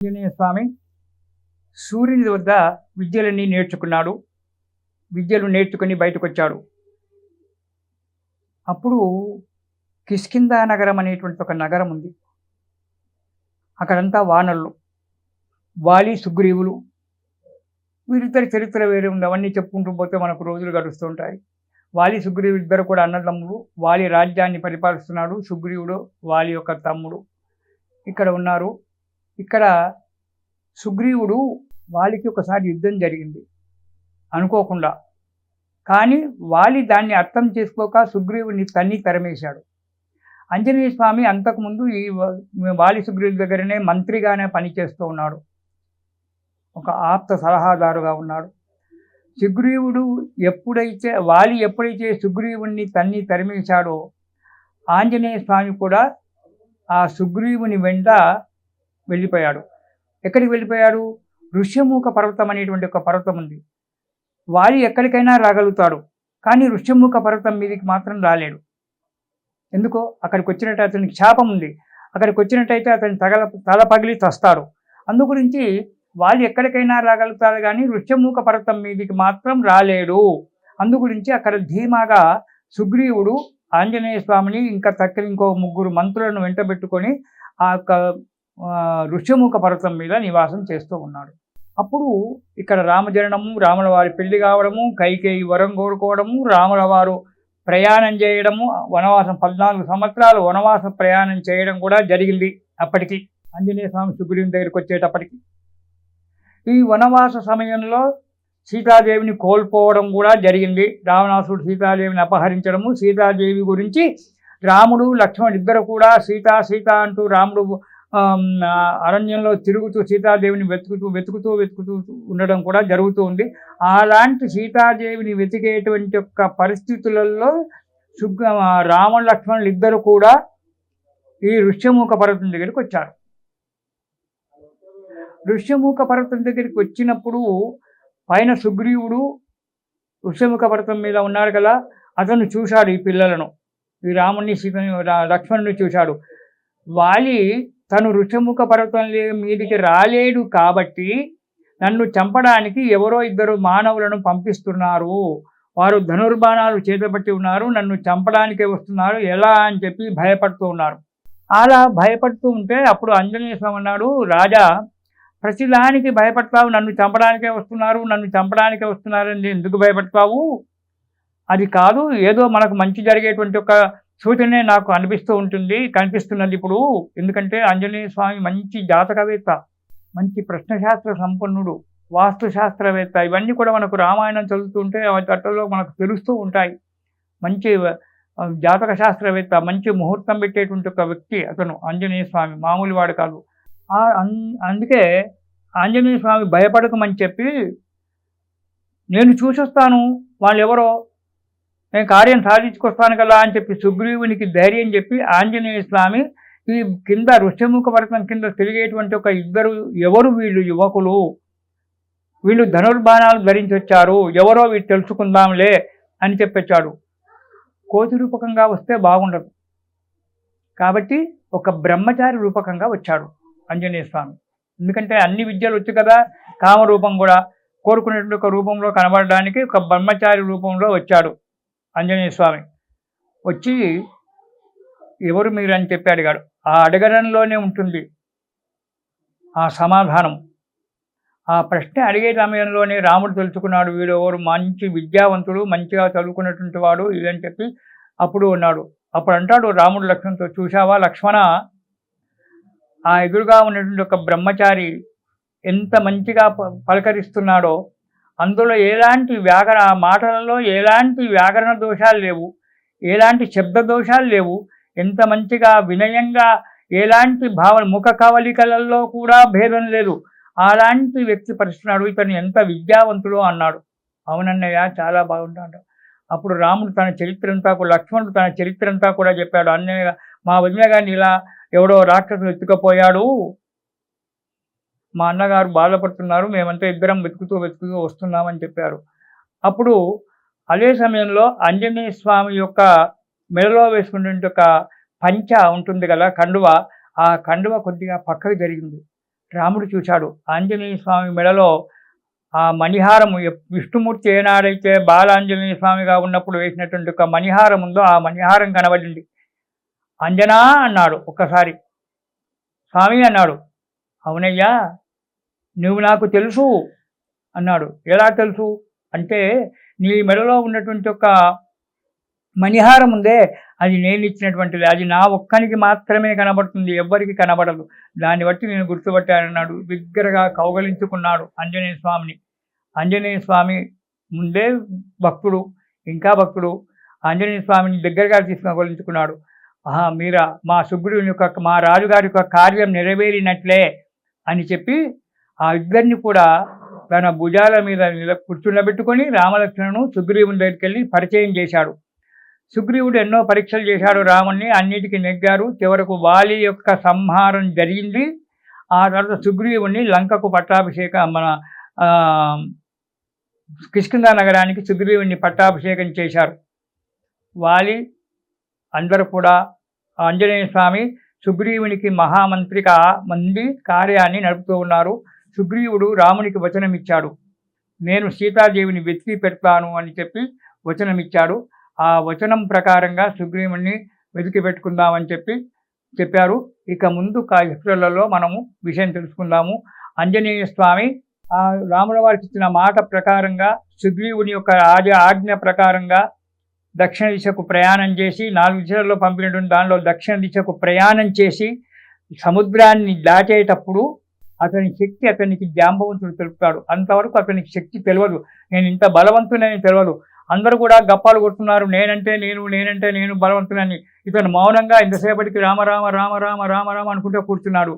ఆంజనేయ స్వామి సూర్యుని వద్ద విద్యలన్నీ నేర్చుకున్నాడు. విద్యలు నేర్చుకుని బయటకొచ్చాడు. అప్పుడు కిష్కింధ నగరం అనేటువంటి ఒక నగరం ఉంది. అక్కడంతా వానరులు, వాలి సుగ్రీవులు. వీరిద్దరి చరిత్ర వేరే ఉంది. అవన్నీ చెప్పుకుంటూ పోతే మనకు రోజులు గడుస్తూ ఉంటాయి. వాలి సుగ్రీవులు ఇద్దరు కూడా అన్నదమ్ములు. వాలి రాజ్యాన్ని పరిపాలిస్తున్నాడు. సుగ్రీవుడు వాలి యొక్క తమ్ముడు ఇక్కడ ఉన్నారు. ఇక్కడ సుగ్రీవుడు వాలికి ఒకసారి యుద్ధం జరిగింది అనుకోకుండా. కానీ వాలి దాన్ని అర్థం చేసుకోక సుగ్రీవుని తరిమేశాడు. ఆంజనేయ స్వామి అంతకుముందు ఈ వాలి సుగ్రీవుల దగ్గరనే మంత్రిగానే పనిచేస్తూ ఉన్నాడు. ఒక ఆప్త సలహాదారుగా ఉన్నాడు. సుగ్రీవుడు వాలి ఎప్పుడైతే సుగ్రీవుని తరిమేశాడో ఆంజనేయ స్వామి కూడా ఆ సుగ్రీవుని వెంట వెళ్ళిపోయాడు. ఎక్కడికి వెళ్ళిపోయాడు? ఋష్యమూక పర్వతం అనేటువంటి ఒక పర్వతం ఉంది. వాలి ఎక్కడికైనా రాగలుగుతాడు, కానీ ఋష్యమూక పర్వతం మీదకి మాత్రం రాలేడు. ఎందుకో? అక్కడికి వచ్చినట్టు అతనికి శాపం ఉంది. అక్కడికి వచ్చినట్టయితే అతని తల పగిలి చస్తాడు. అందు గురించి వాలి ఎక్కడికైనా రాగలుగుతాడు, కానీ ఋష్యమూక పర్వతం మీదకి మాత్రం రాలేడు. అందు గురించి అక్కడ ధీమాగా సుగ్రీవుడు ఆంజనేయ స్వామిని ఇంకా ఇంకో 3 మంత్రులను వెంటబెట్టుకొని ఆ ఋష్యమూక పర్వతం మీద నివాసం చేస్తూ ఉన్నాడు. అప్పుడు ఇక్కడ రామజననము, రాముల వారి పెళ్లి కావడము, కైకేయి వరం కోరుకోవడము, రాముల వారు ప్రయాణం చేయడము, వనవాసం 14 సంవత్సరాలు వనవాస ప్రయాణం చేయడం కూడా జరిగింది. అప్పటికి ఆంజనేయ స్వామి సుగ్రీవుని దగ్గరికి వచ్చేటప్పటికి ఈ వనవాస సమయంలో సీతాదేవిని కోల్పోవడం కూడా జరిగింది. రావణాసుడు సీతాదేవిని అపహరించడము, సీతాదేవి గురించి రాముడు లక్ష్మణుడు ఇద్దరు కూడా సీత అంటూ రాముడు అరణ్యంలో తిరుగుతూ సీతాదేవిని వెతుకుతూ ఉండడం కూడా జరుగుతూ ఉంది. అలాంటి సీతాదేవిని వెతికేటువంటి యొక్క పరిస్థితులలో రామ లక్ష్మణులు ఇద్దరు కూడా ఈ ఋష్యమూక పర్వతం దగ్గరికి వచ్చారు. ఋష్యమూక పర్వతం దగ్గరికి వచ్చినప్పుడు పైన సుగ్రీవుడు ఋష్యమూక పర్వతం మీద ఉన్నాడు కదా, అతను చూశాడు ఈ పిల్లలను, ఈ రాముని సీతని లక్ష్మణుని చూశాడు. వాలి తను ఋష్యమూక పర్వతం మీదికి రాలేడు కాబట్టి నన్ను చంపడానికి ఎవరో 2 మానవులను పంపిస్తున్నారు, వారు ధనుర్బాణాలు చేతపట్టి ఉన్నారు, నన్ను చంపడానికే వస్తున్నారు, ఎలా అని చెప్పి భయపడుతూ ఉన్నారు. అలా భయపడుతూ ఉంటే అప్పుడు ఆంజనేయ స్వామి అన్నాడు, రాజా ప్రతిదానికి భయపడతావు, నన్ను చంపడానికే వస్తున్నారని ఎందుకు భయపడతావు? అది కాదు, ఏదో మనకు మంచి జరిగేటువంటి ఒక సూచనే నాకు కనిపిస్తున్నది ఇప్పుడు. ఎందుకంటే ఆంజనేయ స్వామి మంచి జాతకవేత్త, మంచి ప్రశ్నశాస్త్ర సంపన్నుడు, వాస్తుశాస్త్రవేత్త. ఇవన్నీ కూడా మనకు రామాయణం చదువుతుంటే వాటిలో మనకు తెలుస్తూ ఉంటాయి. మంచి జాతక శాస్త్రవేత్త, మంచి ముహూర్తం పెట్టేటువంటి ఒక వ్యక్తి అతను ఆంజనేయ స్వామి, మామూలు వాడు కాదు. అందుకే ఆంజనేయ స్వామి భయపడకమని చెప్పి, నేను చూసొస్తాను వాళ్ళు ఎవరో, నేను కార్యం సాధించుకొస్తాను కదా అని చెప్పి సుగ్రీవునికి ధైర్యం చెప్పి ఆంజనేయ స్వామి ఈ కింద ఋష్యమూక పర్వతం కింద తిరిగేటువంటి ఒక 2 ఎవరు వీళ్ళు యువకులు, వీళ్ళు ధనుర్బాణాలు ధరించి వచ్చారు, ఎవరో వీళ్ళు తెలుసుకుందాంలే అని చెప్పొచ్చాడు. కోతి రూపకంగా వస్తే బాగుండదు కాబట్టి ఒక బ్రహ్మచారి రూపకంగా వచ్చాడు ఆంజనేయ స్వామి. ఎందుకంటే అన్ని విద్యలు వచ్చు కదా, కామరూపం కూడా కోరుకునేటువంటి ఒక రూపంలో కనబడడానికి ఒక బ్రహ్మచారి రూపంలో వచ్చాడు ఆంజనేయ స్వామి. వచ్చి ఎవరు మీరు అని చెప్పి అడిగాడు. ఆ అడగడంలోనే ఉంటుంది ఆ సమాధానం. ఆ ప్రశ్న అడిగే సమయంలోనే రాముడు తెలుసుకున్నాడు, వీడు ఎవరు, మంచి విద్యావంతుడు, మంచిగా చదువుకున్నటువంటి వాడు ఇదని చెప్పి అప్పుడు ఉన్నాడు. అప్పుడు అంటాడు రాముడు లక్ష్మణుతో, చూశావా లక్ష్మణ, ఆ ఎదురుగా ఉన్నటువంటి ఒక బ్రహ్మచారి ఎంత మంచిగా పలకరిస్తున్నాడో, అందులో ఎలాంటి మాటలలో ఎలాంటి వ్యాకరణ దోషాలు లేవు, ఎలాంటి శబ్ద దోషాలు లేవు, ఎంత మంచిగా వినయంగా, ఎలాంటి ముఖ కవలికలలో కూడా భేదం లేదు, అలాంటి వ్యక్తి పరిస్తున్నాడు, ఇతను ఎంత విద్యావంతుడో అన్నాడు. అవునన్నయ్య, చాలా బాగుంటాడు. అప్పుడు రాముడు తన చరిత్ర అంతా, లక్ష్మణుడు తన చరిత్ర అంతా కూడా చెప్పాడు. అన్నయ్య, మా వదిన గారిని ఇలా ఎవడో రాక్షసులు ఎత్తుకపోయాడు, మా అన్నగారు బాధపడుతున్నారు, మేమంతా ఇద్దరం వెతుకుతూ వస్తున్నామని చెప్పారు. అప్పుడు అదే సమయంలో ఆంజనేయ స్వామి యొక్క మెడలో వేసుకునే ఒక పంచ ఉంటుంది కదా, కండువ, ఆ కండువ కొద్దిగా పక్కకు జరిగింది. రాముడు చూశాడు. ఆంజనేయ స్వామి మెడలో ఆ మణిహారము విష్ణుమూర్తి ఏనాడైతే బాలాంజనేయ స్వామిగా ఉన్నప్పుడు వేసినటువంటి ఒక మణిహారం ఉందో ఆ మణిహారం కనబడింది. అంజనా అన్నాడు ఒక్కసారి. స్వామి అన్నాడు. అవునయ్యా, నువ్వు నాకు తెలుసు అన్నాడు. ఎలా తెలుసు అంటే, నీ మెడలో ఉన్నటువంటి ఒక మణిహారం ఉందే, అది నేను ఇచ్చినటువంటిది. అది నా ఒక్కనికి మాత్రమే కనబడుతుంది, ఎవ్వరికి కనబడదు. దాన్ని బట్టి నేను గుర్తుపట్టానన్నాడు. బిగ్గరగా కౌగలించుకున్నాడు ఆంజనేయ స్వామిని. ఆంజనేయ స్వామి ముందే భక్తుడు, ఇంకా భక్తుడు. ఆంజనేయ స్వామిని దగ్గరగా తీసుకుని కౌగలించుకున్నాడు. మీరా మా సుగ్రీవుని యొక్క, మా రాజుగారి యొక్క కార్యం నెరవేరినట్లే అని చెప్పి ఆ ఇద్దరిని కూడా తన భుజాల మీద కూర్చుండబెట్టుకొని రామలక్ష్మణును సుగ్రీవుని దగ్గరికి వెళ్ళి పరిచయం చేశాడు. సుగ్రీవుడు ఎన్నో పరీక్షలు చేశాడు రాముణ్ణి, అన్నిటికీ నెగ్గారు. చివరకు వాలి యొక్క సంహారం జరిగింది. ఆ తర్వాత సుగ్రీవుణ్ణి లంకకు పట్టాభిషేకం, మన కిష్కింధ నగరానికి సుగ్రీవుణ్ణి పట్టాభిషేకం చేశారు. వాలి అందరూ కూడా ఆంజనేయ స్వామి సుగ్రీవునికి మహామంత్రిగా మంది కార్యాన్ని నడుపుతూ ఉన్నారు. సుగ్రీవుడు రామునికి వచనం ఇచ్చాడు. నేను సీతాదేవిని వెతికి పెడతాను అని చెప్పి వచనం ఇచ్చాడు. ఆ వచనం ప్రకారంగా సుగ్రీవుణ్ణి వెతికి పెట్టుకుందామని చెప్పారు. ఇక ముందు ఎపిసోడ్లలో మనము విషయం తెలుసుకుందాము. ఆంజనేయ స్వామి ఆ రాముల వారికి ఇచ్చిన మాట ప్రకారంగా సుగ్రీవుని యొక్క ఆజ్ఞ ప్రకారంగా దక్షిణ దిశకు ప్రయాణం చేసి, 4 దిశలలో పంపినటువంటి దానిలో దక్షిణ దిశకు ప్రయాణం చేసి సముద్రాన్ని దాటేటప్పుడు అతని శక్తి అతనికి జాంబవంతుడు తెలుపుతాడు. అంతవరకు అతనికి శక్తి తెలియదు. నేను ఇంత బలవంతునని తెలియదు. అందరూ కూడా గప్పాలు కొడుతున్నారు, నేనంటే నేను బలవంతునని. ఇతను మౌనంగా ఇంతసేపటికి రామ రామ రామ రామ రామ రామ అనుకుంటూ కూర్చున్నాడు.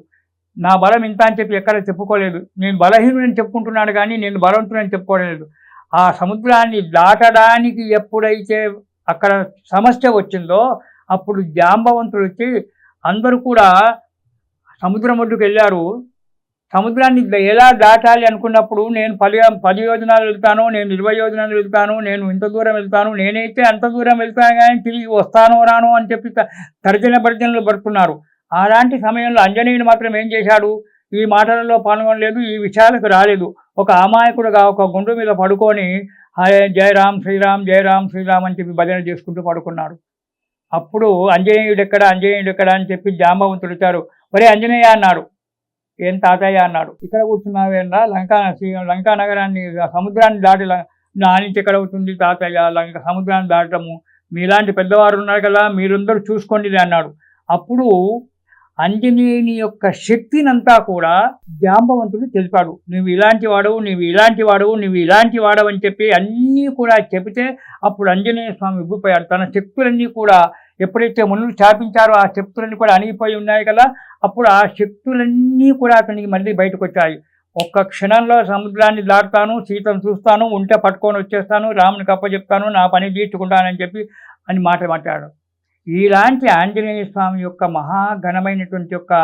నా బలం ఇంత అని చెప్పి ఎక్కడ చెప్పుకోలేదు. నేను బలహీనుని చెప్పుకుంటున్నాడు కానీ నేను బలవంతునని చెప్పుకోలేదు. ఆ సముద్రాన్ని దాటడానికి ఎప్పుడైతే అక్కడ సమస్య వచ్చిందో అప్పుడు జాంబవంతుడు వచ్చి అందరూ కూడా సముద్రం ఒడ్డుకు వెళ్ళారు. సముద్రాన్ని ఎలా దాటాలి అనుకున్నప్పుడు నేను 10 యోజనాలు వెళ్తాను, నేను 20 యోజనాలు వెళ్తాను, నేను ఇంత దూరం వెళ్తాను, నేనైతే అంత దూరం వెళ్తాను కానీ తిరిగి వస్తానో రాను అని చెప్పి తర్జనలు పడుతున్నారు. అలాంటి సమయంలో ఆంజనేయుడు మాత్రం ఏం చేశాడు? ఈ మాటలలో పాల్గొనలేదు, ఈ విషయాలకు రాలేదు. ఒక అమాయకుడుగా ఒక గుండు మీద పడుకొని జయ రామ్ శ్రీరామ్ జయ రామ్ శ్రీరామ్ అని చెప్పి భజన చేసుకుంటూ పడుకున్నాడు. అప్పుడు ఆంజనేయుడు ఎక్కడ అని చెప్పి జాంబవంతుడు వచ్చారు. ఒరే ఆంజనేయ అన్నాడు. ఏం తాతయ్య అన్నాడు. ఇక్కడ కూర్చున్నావేనా? లంకా నగరాన్ని సముద్రాన్ని దాటి నా నుంచి ఎక్కడ అవుతుంది తాతయ్య సముద్రాన్ని దాటము? మీలాంటి పెద్దవారు ఉన్నారు కదా, మీరందరూ చూసుకోండి అన్నాడు. అప్పుడు ఆంజనేయుని యొక్క శక్తినంతా కూడా జాంబవంతుడు తెలిపాడు. నువ్వు ఇలాంటి వాడవు అని చెప్పి అన్నీ కూడా చెబితే అప్పుడు ఆంజనేయ స్వామి ఉబ్బిపోయాడు. తన శక్తులన్నీ కూడా ఎప్పుడైతే మునులు చాపించారో ఆ శక్తులన్నీ కూడా అణిగిపోయి ఉన్నాయి కదా, అప్పుడు ఆ శక్తులన్నీ కూడా అతనికి మళ్ళీ బయటకు వచ్చాయి. ఒక్క క్షణంలో సముద్రాన్ని దాటుతాను, సీతను చూస్తాను, ఉంటే పట్టుకొని వచ్చేస్తాను, రామునికి అప్పచెప్తాను, నా పని తీర్చుకుంటానని చెప్పి మాట మాట్లాడాడు. ఇలాంటి ఆంజనేయ స్వామి యొక్క మహాఘనమైనటువంటి యొక్క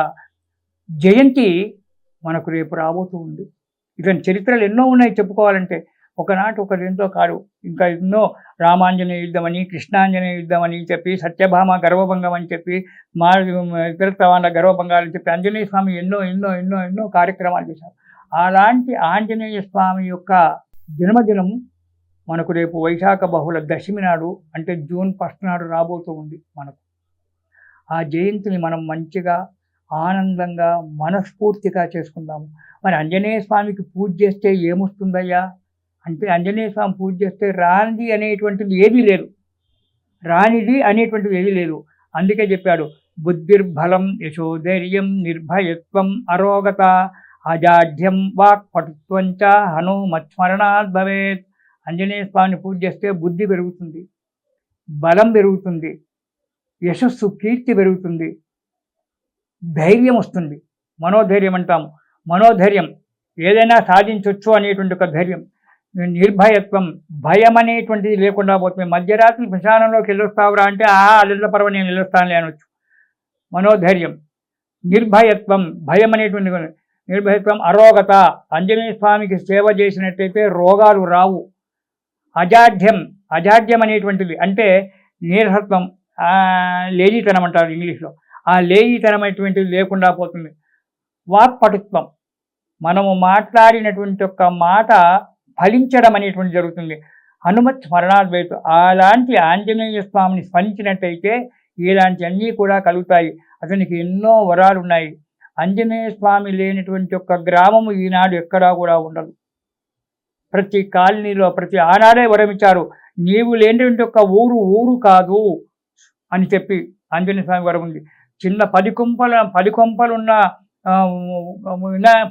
జయంతి మనకు రేపు రాబోతూ ఉంది. ఇతని చరిత్రలు ఎన్నో ఉన్నాయి చెప్పుకోవాలంటే. ఒకనాటి ఒక ఎంతో కాదు, ఇంకా ఎన్నో రామాంజనేయ యుద్ధం అని, కృష్ణాంజనేయ యుద్ధం అని చెప్పి, సత్యభామ గర్వభంగం అని చెప్పి, ఇతర గర్వభంగాలని చెప్పి ఆంజనేయ స్వామి ఎన్నో ఎన్నో ఎన్నో ఎన్నో కార్యక్రమాలు చేశారు. అలాంటి ఆంజనేయ స్వామి యొక్క జన్మదినం మనకు రేపు వైశాఖ బహుళ దశమి నాడు, అంటే జూన్ 1 నాడు రాబోతూ ఉంది మనకు. ఆ జయంతిని మనం మంచిగా ఆనందంగా మనస్ఫూర్తిగా చేసుకుందాము. మరి ఆంజనేయ స్వామికి పూజ చేస్తే ఏమొస్తుందయ్యా అంటే, ఆంజనేయ స్వామి పూజ చేస్తే రానిది అనేటువంటిది ఏదీ లేదు. అందుకే చెప్పాడు, బుద్ధిర్బలం యశోధైర్యం నిర్భయత్వం అరోగత అజాఢ్యం వాక్పటుత్వంచ హనుమత్స్మరణాత్ భవేత్. ఆంజనేయ స్వామిని పూజ చేస్తే బుద్ధి పెరుగుతుంది, బలం పెరుగుతుంది, యశస్సు కీర్తి పెరుగుతుంది, ధైర్యం వస్తుంది. మనోధైర్యం అంటాము. మనోధైర్యం, ఏదైనా సాధించవచ్చు అనేటువంటి ఒక ధైర్యం. నిర్భయత్వం, భయం అనేటువంటిది లేకుండా పోతుంది. మధ్యరాత్రి శ్మశానంలోకి వెళ్ళొస్తావురా అంటే అల్లెళ్ళ పర్వ నేను వెళ్ళొస్తానులే అనొచ్చు. మనోధైర్యం. నిర్భయత్వం, భయం అనేటువంటి నిర్భయత్వం. అరోగత, ఆంజనేయ స్వామికి సేవ చేసినట్టయితే రోగాలు రావు. అజాఢ్యం అనేటువంటిది అంటే నీరసత్వం, లేజీతనం అంటారు ఇంగ్లీష్లో. ఆ లేజీతనం అనేటువంటిది లేకుండా పోతుంది. వాక్పటుత్వం, మనము మాట్లాడినటువంటి ఒక మాట ఫలించడం అనేటువంటి జరుగుతుంది. హనుమత్ స్మరణాద్వైత అలాంటి ఆంజనేయ స్వామిని స్మరించినట్టయితే ఇలాంటి అన్నీ కూడా కలుగుతాయి. అతనికి ఎన్నో వరాలు ఉన్నాయి. ఆంజనేయ స్వామి లేనటువంటి ఒక గ్రామము ఈనాడు ఎక్కడా కూడా ఉండదు. ప్రతి కాలనీలో ప్రతి ఆనాడే వరమిచ్చారు. నీవు లేనటువంటి ఒక ఊరు కాదు అని చెప్పి ఆంజనేయ స్వామి వరం ఉంది. చిన్న 10 కొంపలున్న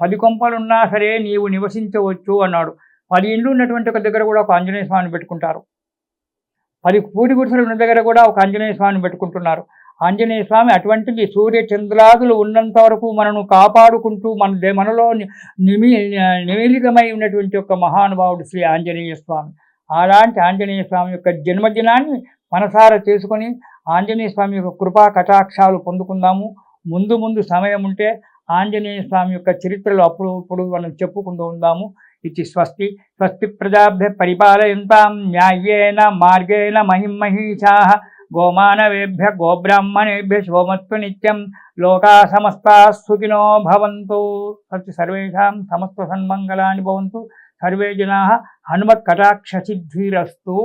10 కొంపలున్నా సరే నీవు నివసించవచ్చు అన్నాడు. 10 ఇండ్లు ఉన్నటువంటి ఒక దగ్గర కూడా ఒక ఆంజనేయ స్వామిని పెట్టుకుంటారు. 10 పూరి గుడిసెలు ఉన్న దగ్గర కూడా ఒక ఆంజనేయ స్వామిని పెట్టుకుంటున్నారు. ఆంజనేయ స్వామి అటువంటిది సూర్య చంద్రాదులు ఉన్నంత వరకు మనను కాపాడుకుంటూ మనలో నిమిలితమై ఉన్నటువంటి ఒక మహానుభావుడు శ్రీ ఆంజనేయ స్వామి. అలాంటి ఆంజనేయ స్వామి యొక్క జన్మదినాన్ని మనసారా చేసుకొని ఆంజనేయ స్వామి యొక్క కృపా కటాక్షాలు పొందుకుందాము. ముందు సమయం ఉంటే ఆంజనేయ స్వామి యొక్క చరిత్రలు అప్పుడు మనం చెప్పుకుంటూ ఉందాము. ఇది స్వస్తి ప్రజాభ్య పరిపాలయంతాం న్యాయేన మార్గేణ మహిమహీషాః గోమానవేభ్య గోబ్రాహ్మణేభ్య శుభమస్తు నిత్యం. లోకా సమస్తా సుఖినో భవంతు. సర్వేషాం సమస్త సన్మంగళాని భవంతు. సర్వే జనాః హనుమత్ కటాక్ష సిద్ధిరస్తు.